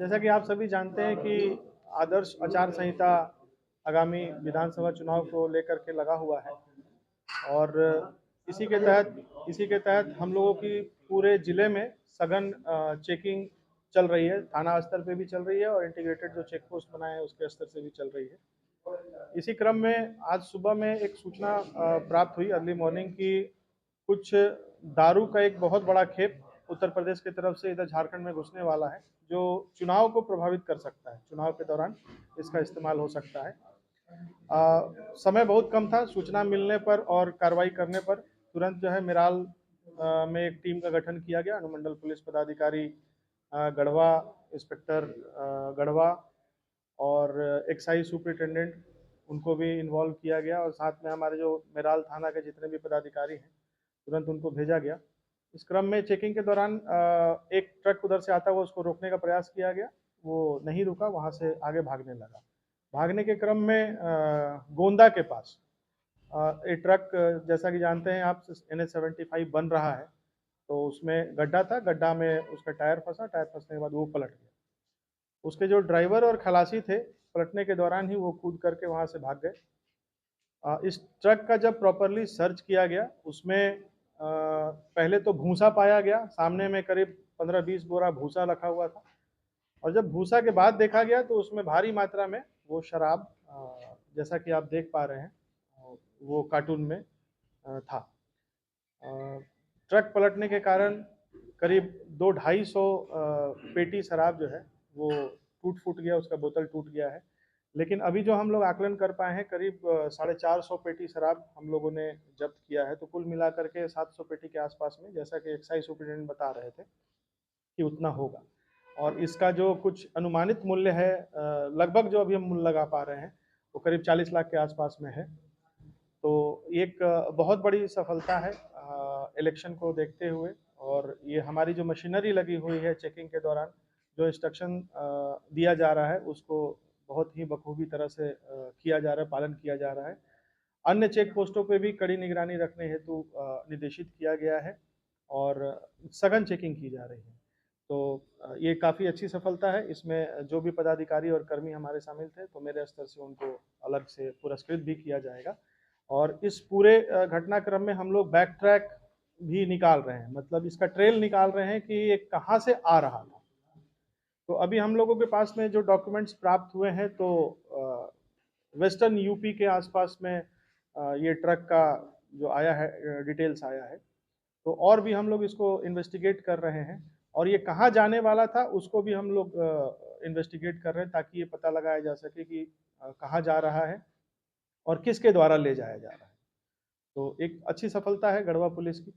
जैसा कि आप सभी जानते हैं कि आदर्श आचार संहिता आगामी विधानसभा चुनाव को लेकर के लगा हुआ है और इसी के तहत हम लोगों की पूरे जिले में सघन चेकिंग चल रही है। थाना स्तर पे भी चल रही है और इंटीग्रेटेड जो चेक पोस्ट बनाए हैं उसके स्तर से भी चल रही है। इसी क्रम में आज सुबह में एक सूचना प्राप्त हुई अर्ली मॉर्निंग की कुछ दारू का एक बहुत बड़ा खेप उत्तर प्रदेश की तरफ से इधर झारखंड में घुसने वाला है, जो चुनाव को प्रभावित कर सकता है। चुनाव के दौरान इसका इस्तेमाल हो सकता है। समय बहुत कम था। सूचना मिलने पर और कार्रवाई करने पर तुरंत जो है मिराल में एक टीम का गठन किया गया। अनुमंडल पुलिस पदाधिकारी गढ़वा, इंस्पेक्टर गढ़वा और एक्साइज सुपरिटेंडेंट, उनको भी इन्वॉल्व किया गया और साथ में हमारे जो मिराल थाना के जितने भी पदाधिकारी हैं तुरंत उनको भेजा गया। इस क्रम में चेकिंग के दौरान एक ट्रक उधर से आता हुआ उसको रोकने का प्रयास किया गया, वो नहीं रुका, वहाँ से आगे भागने लगा। भागने के क्रम में गोंदा के पास एक ट्रक, जैसा कि जानते हैं आप, NH-75 बन रहा है, तो उसमें गड्ढा था, गड्ढा में उसका टायर फंसा, टायर फंसने के बाद वो पलट गया। उसके जो ड्राइवर और खलासी थे, पलटने के दौरान ही वो कूद करके वहाँ से भाग गए। इस ट्रक का जब प्रॉपरली सर्च किया गया, उसमें पहले तो भूसा पाया गया, सामने में करीब 15-20 बोरा भूसा रखा हुआ था और जब भूसा के बाद देखा गया तो उसमें भारी मात्रा में वो शराब, जैसा कि आप देख पा रहे हैं, वो कार्टून में था। ट्रक पलटने के कारण करीब 200-250 पेटी शराब जो है वो टूट फूट गया, उसका बोतल टूट गया है। लेकिन अभी जो हम लोग आकलन कर पाए हैं, करीब 450 पेटी शराब हम लोगों ने जब्त किया है। तो कुल मिलाकर के 700 पेटी के आसपास में, जैसा कि एक्साइज सुपरिटेंडेंट बता रहे थे कि उतना होगा। और इसका जो कुछ अनुमानित मूल्य है, लगभग जो अभी हम मूल्य लगा पा रहे हैं, वो करीब 40 लाख के आसपास में है। तो एक बहुत बड़ी सफलता है इलेक्शन को देखते हुए। और ये हमारी जो मशीनरी लगी हुई है चेकिंग के दौरान, जो इंस्ट्रक्शन दिया जा रहा है उसको बहुत ही बखूबी तरह से किया जा रहा है, पालन किया जा रहा है। अन्य चेक पोस्टों पे भी कड़ी निगरानी रखने हेतु निर्देशित किया गया है और सघन चेकिंग की जा रही है। तो ये काफ़ी अच्छी सफलता है। इसमें जो भी पदाधिकारी और कर्मी हमारे शामिल थे, तो मेरे स्तर से उनको अलग से पुरस्कृत भी किया जाएगा। और इस पूरे घटनाक्रम में हम लोग बैक ट्रैक भी निकाल रहे हैं, मतलब इसका ट्रेल निकाल रहे हैं कि ये कहाँ से आ रहा था। तो अभी हम लोगों के पास में जो डॉक्यूमेंट्स प्राप्त हुए हैं, तो वेस्टर्न यूपी के आसपास में ये ट्रक का जो आया है, डिटेल्स आया है। तो और भी हम लोग इसको इन्वेस्टिगेट कर रहे हैं और ये कहाँ जाने वाला था उसको भी हम लोग इन्वेस्टिगेट कर रहे हैं, ताकि ये पता लगाया जा सके कि कहाँ जा रहा है और किसके द्वारा ले जाया जा रहा है। तो एक अच्छी सफलता है गढ़वा पुलिस की।